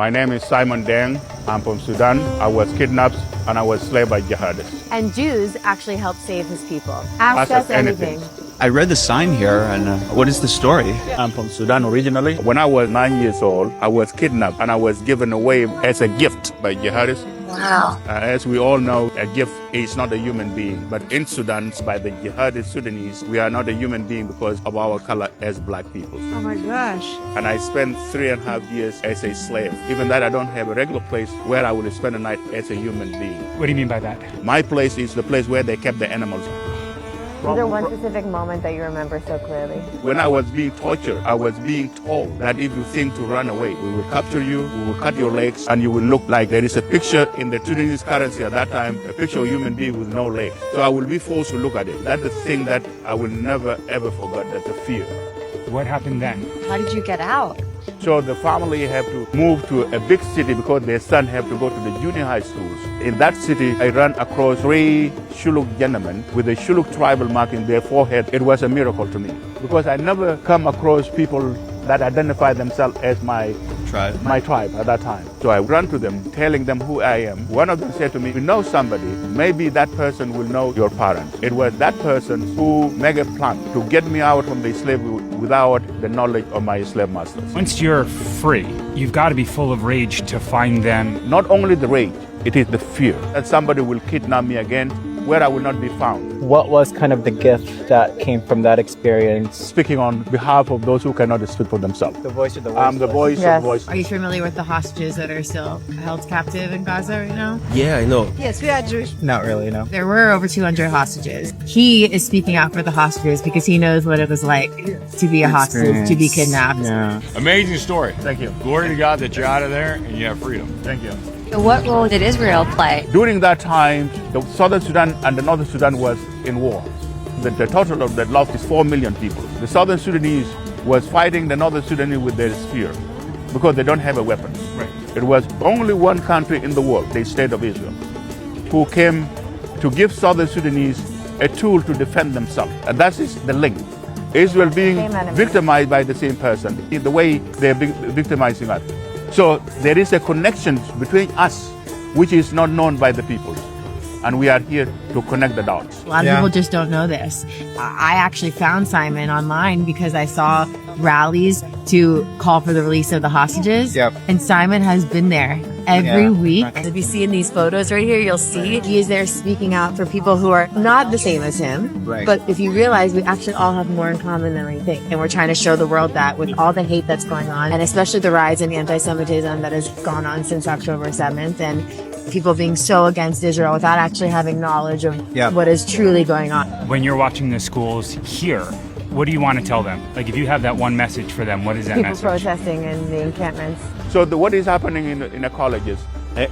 My name is Simon Deng. I'm from Sudan. I was kidnapped and I was enslaved by jihadists. And Jews actually helped save his people. Ask us anything. I read the sign here, and what is the story? I'm from Sudan originally. When I was 9 years old, I was kidnapped and I was given away as a gift by jihadists. Wow. As we all know, a gift is not a human being. But in Sudan, by the jihadist Sudanese, we are not a human being because of our color as black people. Oh my gosh. And I spent 3.5 years as a slave. Even that, I don't have a regular place where I will spend a night as a human being. What do you mean by that? My place is the place where they kept the animals. Is there one specific moment that you remember so clearly? When I was being tortured, I was being told that if you think to run away, we will capture you, we will cut your legs, and you will look like there is a picture in the Sudanese currency at that time, a picture of a human being with no legs. So I will be forced to look at it. That's the thing that I will never ever forget, that's the fear. What happened then? How did you get out? So the family have to move to a big city because their son have to go to the junior high schools. In that city, I ran across 3 Shuluk gentlemen with a Shuluk tribal mark in their forehead. It was a miracle to me because I never come across people that identify themselves as my tribe at that time. So I ran to them, telling them who I am. One of them said to me, "We know somebody. Maybe that person will know your parents." It was that person who made a plan to get me out from the slavery without the knowledge of my slave masters. Once you're free, you've got to be full of rage to find them. Not only the rage, it is the fear that somebody will kidnap me again where I will not be found. What was kind of the gift that came from that experience? Speaking on behalf of those who cannot speak for themselves. The voice of the I'm the voice Yes. of voice. Are you familiar with the hostages that are still held captive in Gaza right now? Yeah, I know. Yes, we are Jewish. Not really, no. There were over 200 hostages. He is speaking out for the hostages because he knows what it was like to be a hostage, to be kidnapped. Yeah. Amazing story. Thank you. Glory to God that you're out of there and you have freedom. Thank you. What role did Israel play? During that time, the Southern Sudan and the Northern Sudan was in war. The total of that lost is 4 million people. The Southern Sudanese was fighting the Northern Sudanese with their spear because they don't have a weapon. Right. It was only one country in the world, the State of Israel, who came to give Southern Sudanese a tool to defend themselves. And that is the link. Israel being Same enemy. victimized by the same person in the way they're victimizing us. So there is a connection between us, which is not known by the people. And we are here to connect the dots. A lot of people just don't know this. I actually found Simon online because I saw rallies to call for the release of the hostages. Yep. And Simon has been there every Yeah. week. If you see in these photos right here, you'll see he is there speaking out for people who are not the same as him. Right. But if you realize we actually all have more in common than we think. And we're trying to show the world that with all the hate that's going on, and especially the rise in anti-Semitism that has gone on since October 7th, and people being so against Israel without actually having knowledge of what is truly going on. When you're watching the schools here, what do you want to tell them? Like, if you have that one message for them, what is that People message? protesting in the encampments. So what is happening in the colleges,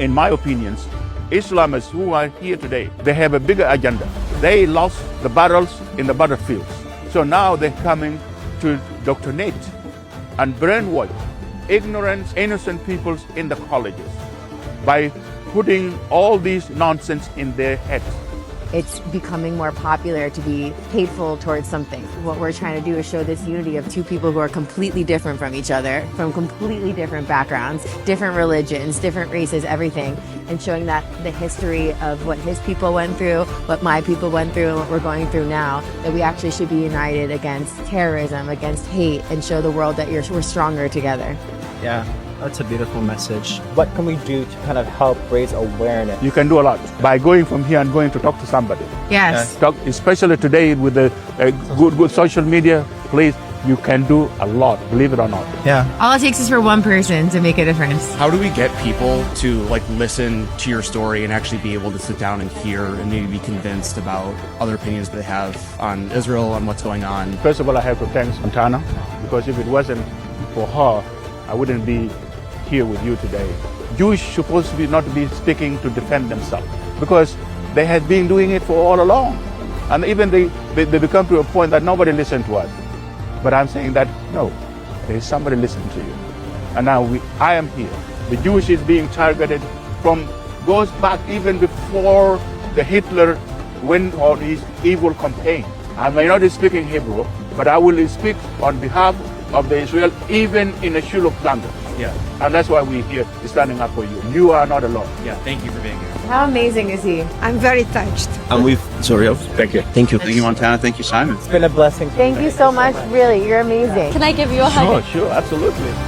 in my opinions, Islamists who are here today, they have a bigger agenda. They lost the battles in the battlefields. So now they're coming to doctrinate and brainwash ignorant, innocent peoples in the colleges by putting all these nonsense in their heads. It's becoming more popular to be hateful towards something. What we're trying to do is show this unity of two people who are completely different from each other, from completely different backgrounds, different religions, different races, everything, and showing that the history of what his people went through, what my people went through, and what we're going through now, that we actually should be united against terrorism, against hate, and show the world that we're stronger together. Yeah, that's a beautiful message. What can we do to kind of help raise awareness? You can do a lot by going from here and going to talk to somebody. Yes. Talk, especially today with the good social media, please, you can do a lot, believe it or not. Yeah. All it takes is for one person to make a difference. How do we get people to listen to your story and actually be able to sit down and hear and maybe be convinced about other opinions that they have on Israel, on what's going on? First of all, I have to thank Santana, because if it wasn't for her, I wouldn't be here with you today. Jews supposed to be not be speaking to defend themselves, because they had been doing it for all along. And even they become to a point that nobody listened to us. But I'm saying that, no, there is somebody listening to you. And now I am here. The Jewish is being targeted goes back even before the Hitler went on his evil campaign. I may not speak in Hebrew, but I will speak on behalf of the Israel, even in a Shuluk language. Yeah. And that's why we're here standing up for you. You are not alone. Yeah. Thank you for being here. How amazing is he? I'm very touched. And Sorry. Thank you. Thank you. Thank you, Montana. Thank you, Simon. It's been a blessing. Thank you so much. Really, you're amazing. Can I give you a hug? Sure, absolutely.